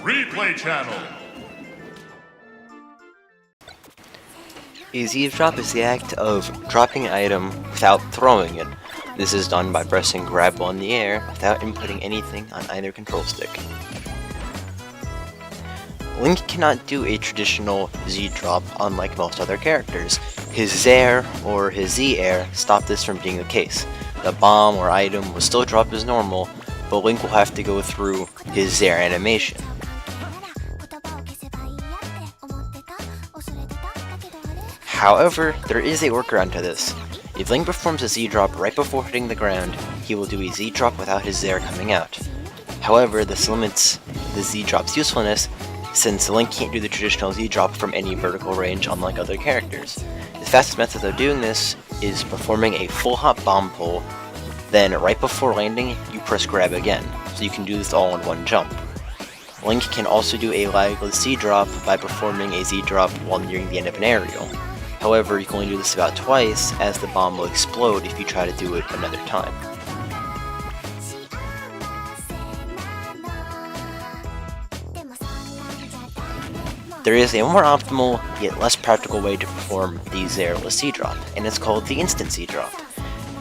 Replay Channel. A Z-drop is the act of dropping an item without throwing it. This is done by pressing grab while in the air without inputting anything on either control stick. Link cannot do a traditional Z-drop unlike most other characters. His Z-air or his Z-air stop this from being the case. The bomb or item will still drop as normal, but Link will have to go through his Z-air animation. However, there is a workaround to this. If Link performs a Z-drop right before hitting the ground, he will do a Z-drop without his Z-air coming out. However, this limits the Z-drop's usefulness, since Link can't do the traditional Z-drop from any vertical range unlike other characters. The fastest method of doing this is performing a full hop bomb pull, then right before landing, you press grab again, so you can do this all in one jump. Link can also do a lagless Z-drop by performing a Z-drop while nearing the end of an aerial. However, you can only do this about twice, as the bomb will explode if you try to do it another time. There is a more optimal, yet less practical way to perform the Z-airless Z-drop, and it's called the instant Z-drop.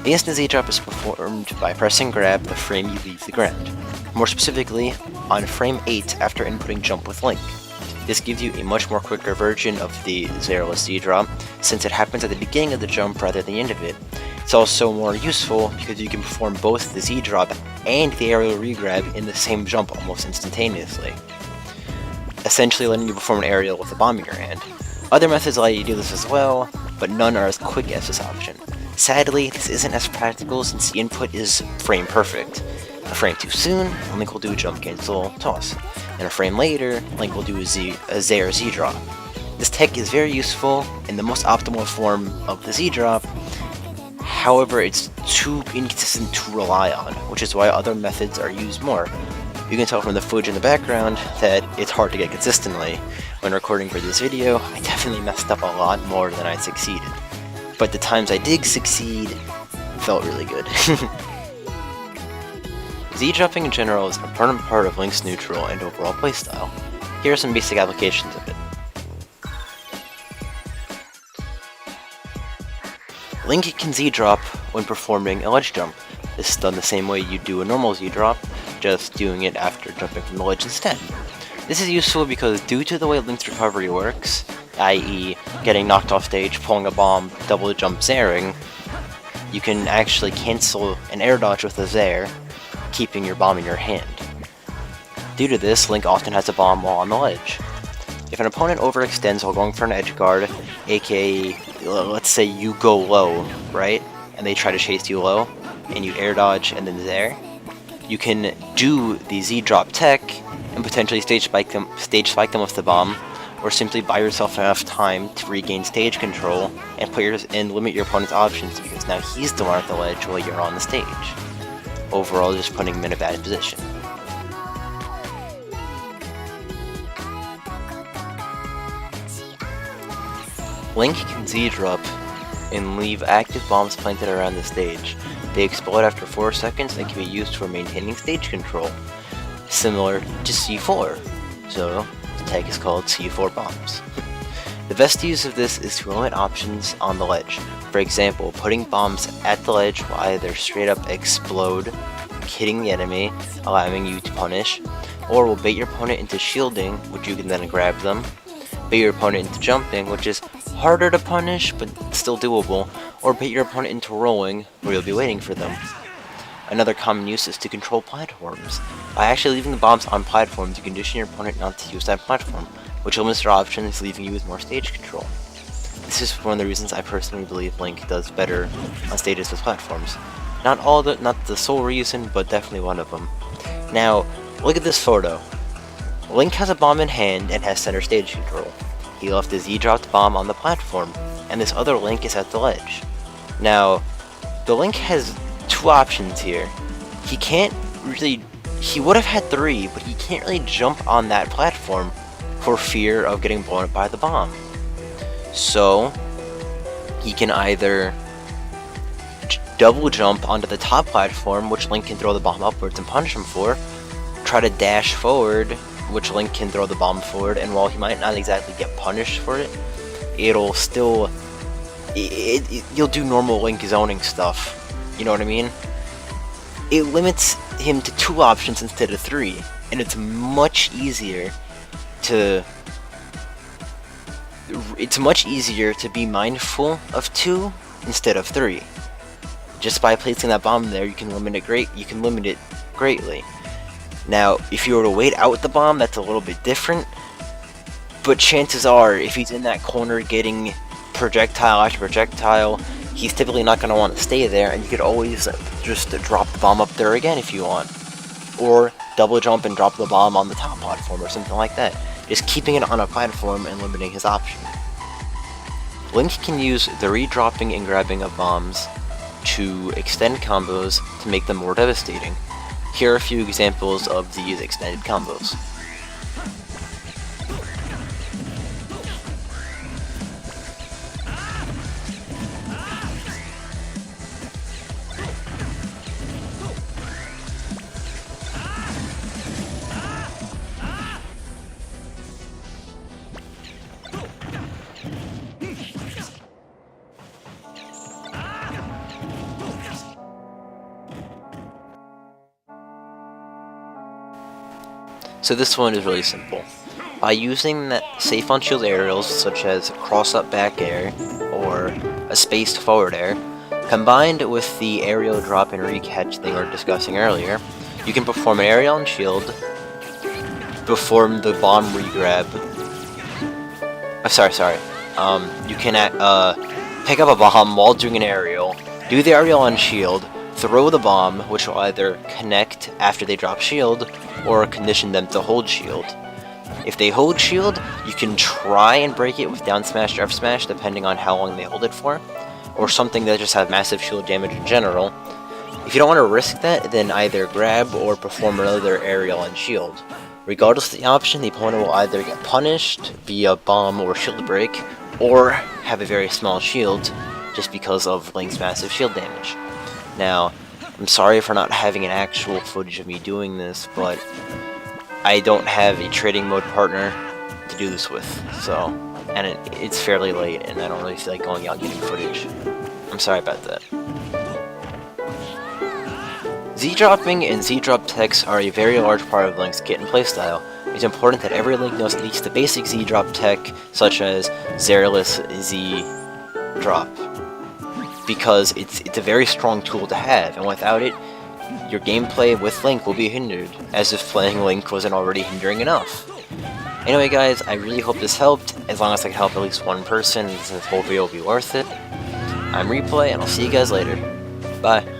The instant Z-drop is performed by pressing grab the frame you leave the ground. More specifically, on frame 8 after inputting jump with Link. This gives you a much more quicker version of the Z-airless Z-drop, since it happens at the beginning of the jump rather than the end of it. It's also more useful because you can perform both the Z-drop and the aerial regrab in the same jump almost instantaneously, essentially letting you perform an aerial with a bomb in your hand. Other methods allow you to do this as well, but none are as quick as this option. Sadly, this isn't as practical since the input is frame perfect. A frame too soon, Link will do a jump cancel toss, and a frame later, Link will do a Z-air Z-drop. This tech is very useful and the most optimal form of the Z-drop, however it's too inconsistent to rely on, which is why other methods are used more. You can tell from the footage in the background that it's hard to get consistently. When recording for this video, I definitely messed up a lot more than I succeeded. But the times I did succeed felt really good. Z-dropping in general is an important part of Link's neutral and overall playstyle. Here are some basic applications of it. Link can Z-drop when performing a ledge jump. This is done the same way you do a normal Z-drop, just doing it after jumping from the ledge instead. This is useful because due to the way Link's recovery works, i.e. getting knocked off stage, pulling a bomb, double jump Z-airing, you can actually cancel an air dodge with a Z-air, keeping your bomb in your hand. Due to this, Link often has a bomb while on the ledge. If an opponent overextends while going for an edge guard, aka let's say you go low, right, and they try to chase you low, and you air dodge and then Z-air, you can do the Z-drop tech and potentially stage spike them with the bomb, or simply buy yourself enough time to regain stage control and limit your opponent's options because now he's the one at the ledge while you're on the stage. Overall, just putting him in a bad position. Link can Z-drop and leave active bombs planted around the stage. They explode after 4 seconds and can be used for maintaining stage control, similar to C4. So, the tech is called C4 bombs. The best use of this is to limit options on the ledge. For example, putting bombs at the ledge will either straight up explode, hitting the enemy, allowing you to punish, or will bait your opponent into shielding, which you can then grab them, bait your opponent into jumping, which is harder to punish but still doable, or bait your opponent into rolling, where you'll be waiting for them. Another common use is to control platforms. By actually leaving the bombs on platforms, you condition your opponent not to use that platform, which limits their options, leaving you with more stage control. This is one of the reasons I personally believe Link does better on stages with platforms. Not the sole reason, but definitely one of them. Now, look at this photo. Link has a bomb in hand and has center stage control. He left his Z-dropped bomb on the platform, and this other Link is at the ledge. Now, the Link has 2 options here. He would have had 3, but he can't really jump on that platform for fear of getting blown up by the bomb. So, he can either double jump onto the top platform, which Link can throw the bomb upwards and punish him for, try to dash forward which Link can throw the bomb forward, and while he might not exactly get punished for it, it'll still... you'll do normal Link zoning stuff, you know what I mean? It limits him to 2 options instead of 3, and it's much easier to... be mindful of 2 instead of 3. Just by placing that bomb there, you can limit it greatly. Now, if you were to wait out the bomb, that's a little bit different, but chances are, if he's in that corner getting projectile after projectile, he's typically not going to want to stay there, and you could always just drop the bomb up there again if you want. Or double jump and drop the bomb on the top platform or something like that. Just keeping it on a platform and limiting his option. Link can use the re-dropping and grabbing of bombs to extend combos to make them more devastating. Here are a few examples of these extended combos. So this one is really simple. By using that safe on shield aerials such as cross up back air or a spaced forward air, combined with the aerial drop and recatch they were discussing earlier, you can perform an aerial on shield, perform the bomb regrab. You can pick up a bomb while doing an aerial, do the aerial on shield, throw the bomb, which will either connect after they drop shield, or condition them to hold shield. If they hold shield, you can try and break it with down smash or F smash depending on how long they hold it for, or something that just has massive shield damage in general. If you don't want to risk that, then either grab or perform another aerial on shield. Regardless of the option, the opponent will either get punished via bomb or shield break, or have a very small shield just because of Link's massive shield damage. Now, I'm sorry for not having an actual footage of me doing this, but I don't have a trading mode partner to do this with, so, and it's fairly late, and I don't really feel like going out getting footage. I'm sorry about that. Z-dropping and Z-drop techs are a very large part of Link's kit and playstyle. It's important that every Link knows at least the basic Z-drop tech, such as Zerless Z-drop, because it's a very strong tool to have, and without it, your gameplay with Link will be hindered, as if playing Link wasn't already hindering enough. Anyway guys, I really hope this helped. As long as I can help at least one person, this whole video will be worth it. I'm Replay, and I'll see you guys later. Bye.